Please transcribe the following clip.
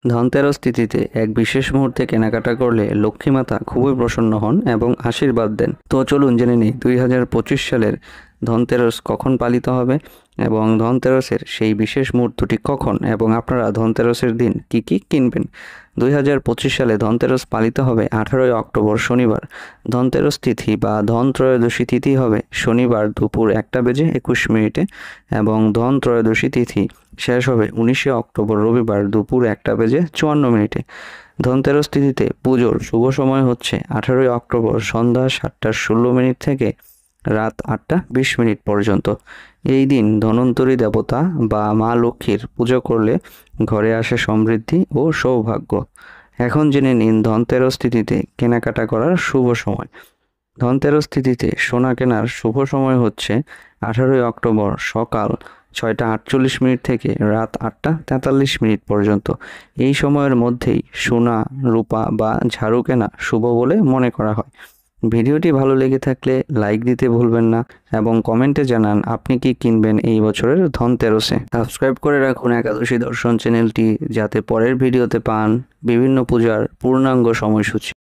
ধনতেরস তিথিতে এক বিশেষ মুহূর্তে কেনাকাটা করলে লক্ষ্মীমাতা খুবই প্রসন্ন হন এবং আশীর্বাদ দেন। তো চলুন জেনে নিই 2025 সালের ধনতেরস কখন পালিত হবে এবং ধনতেরসের সেই বিশেষ মুহূর্তটি কখন এবং আপনারা ধনতেরসের দিন কি কি কিনবেন। 2025 সালে ধনতেরস পালিত হবে 18 অক্টোবর শনিবার। ধনতেরস তিথি বা ধন ত্রয়োদশী তিথি হবে শনিবার দুপুর 1:21 এবং ধন ত্রয়োদশী তিথি শেষ হবে 19 অক্টোবর রবিবার দুপুর 1:54। ধনতেরস তিথিতে পুজোর শুভ সময় হচ্ছে 18 অক্টোবর সন্ধ্যা 7:16 থেকে রাত 8:20 পর্যন্ত। এই দিন ধন্বন্তরী দেবতা বা মা লক্ষ্মীর পুজো করলে ঘরে আসে সমৃদ্ধি ও সৌভাগ্য। এখন জেনে নিন ধনতেরস তিথিতে কেনাকাটা করার শুভ সময়। ধনতেরস তিথিতে সোনা কেনার শুভ সময় হচ্ছে 18 অক্টোবর সকাল 6:48 থেকে রাত 8:43 পর্যন্ত। এই সময়ের মধ্যেই সোনা, রূপা বা ঝাড়ু কেনা শুভ বলে মনে করা হয়। ভিডিওটি ভালো লেগে থাকলে লাইক দিতে ভুলবেন না এবং কমেন্টে জানান আপনি কি কিনবেন এই বছরের ধনতেরসে। সাবস্ক্রাইব করে রাখুন একাদশী দর্শন চ্যানেলটি, যাতে পরের ভিডিওতে পান বিভিন্ন পূজার পূর্ণাঙ্গ সময়সূচি।